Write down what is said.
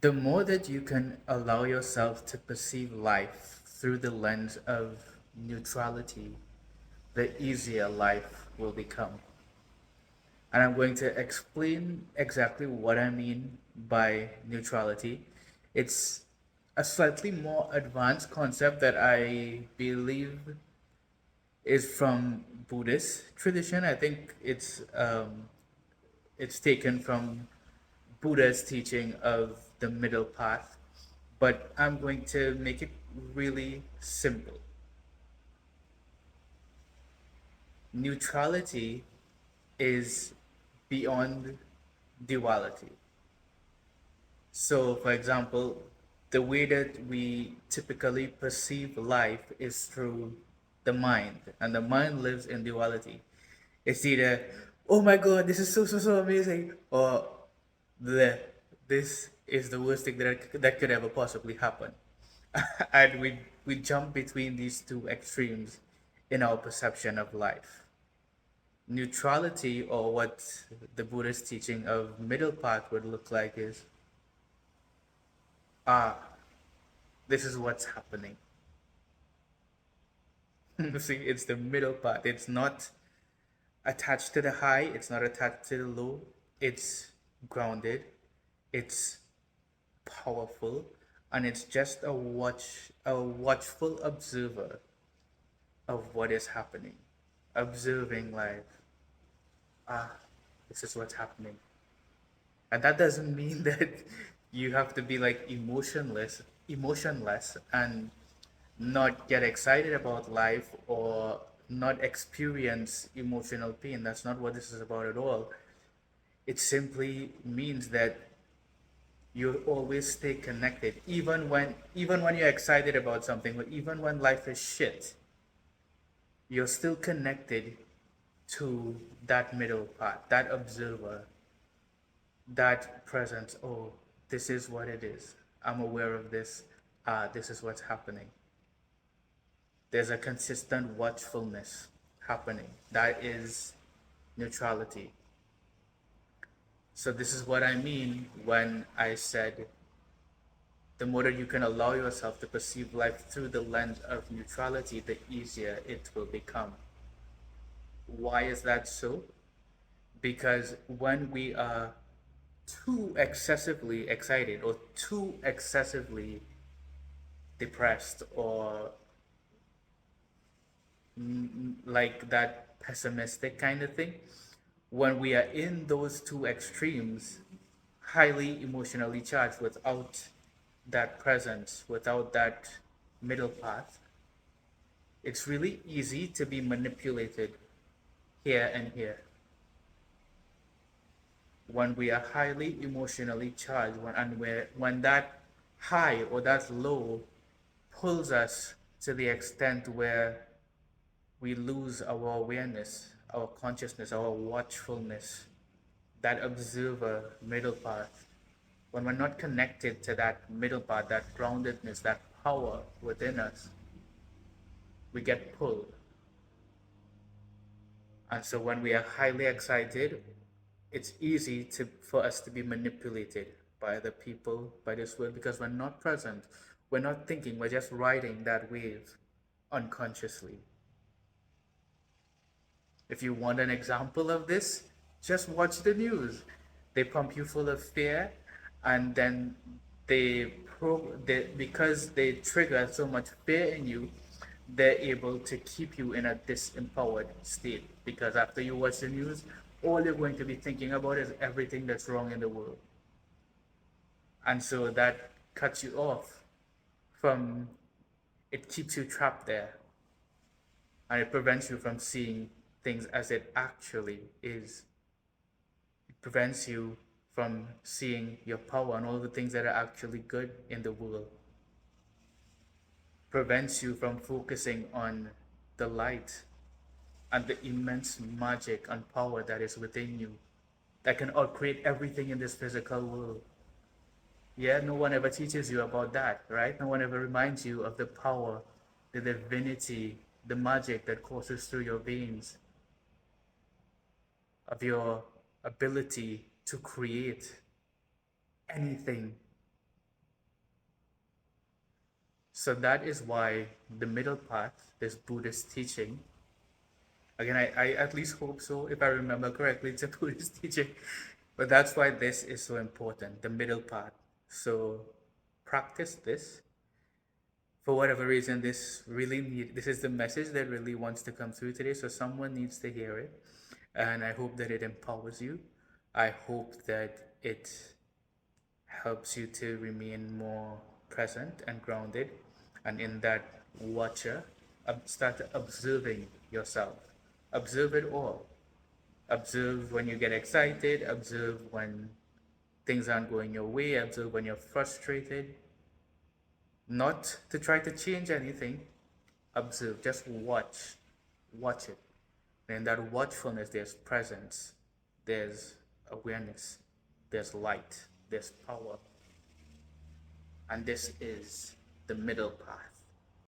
The more that you can allow yourself to perceive life through the lens of neutrality, the easier life will become. And I'm going to explain exactly what I mean by neutrality. It's a slightly more advanced concept that I believe is from Buddhist tradition. I think it's taken from Buddha's teaching of the middle path, but I'm going to make it really simple. Neutrality is beyond duality. So, for example, the way that we typically perceive life is through the mind, and the mind lives in duality. It's either, oh my god, this is so amazing, or the this is the worst thing that could ever possibly happen. And we jump between these two extremes in our perception of life. Neutrality, or what the Buddhist teaching of middle path would look like, is ah, this is what's happening. See, it's the middle part. It's not attached to the high, it's not attached to the low. It's grounded, it's powerful, and it's just a watchful observer of what is happening. Observing like, ah, this is what's happening. And that doesn't mean that you have to be like emotionless and not get excited about life or not experience emotional pain. That's not what this is about at all. It simply means that you always stay connected, even when you're excited about something, or even when life is shit. You're still connected to that middle part, that observer, that presence. Oh, this is what it is. I'm aware of this. This is what's happening. There's a consistent watchfulness happening. That is neutrality. So this is what I mean when I said the more that you can allow yourself to perceive life through the lens of neutrality, the easier it will become. Why is that so? Because when we are too excessively excited or too excessively depressed or like that pessimistic kind of thing, when we are in those two extremes, highly emotionally charged without that presence, without that middle path, it's really easy to be manipulated here and here. When we are highly emotionally charged, when that high or that low pulls us to the extent where we lose our awareness, our consciousness, our watchfulness, that observer middle path. When we're not connected to that middle path, that groundedness, that power within us, we get pulled. And so when we are highly excited, it's easy for us to be manipulated by the people, by this world, because we're not present. We're not thinking, we're just riding that wave unconsciously. If you want an example of this, just watch the news. They pump you full of fear, and then because they trigger so much fear in you, they're able to keep you in a disempowered state. Because after you watch the news, all you're going to be thinking about is everything that's wrong in the world. And so that cuts you off from, it keeps you trapped there, and it prevents you from seeing things as it actually is. It prevents you from seeing your power and all the things that are actually good in the world. Prevents you from focusing on the light and the immense magic and power that is within you that can outcreate everything in this physical world. Yeah, no one ever teaches you about that, right? No one ever reminds you of the power, the divinity, the magic that courses through your veins, of your ability to create anything So that is why the middle path, this Buddhist teaching, again, I at least hope so, if I remember correctly, it's a Buddhist teaching, but that's why this is so important, the middle path. So practice this. For whatever reason, this is the message that really wants to come through today. So someone needs to hear it. And I hope that it empowers you. I hope that it helps you to remain more present and grounded. And in that watcher, start observing yourself. Observe it all. Observe when you get excited. Observe when things aren't going your way. Observe when you're frustrated. Not to try to change anything. Observe. Just watch. Watch it. And in that watchfulness, there's presence, there's awareness, there's light, there's power. And this is the middle path.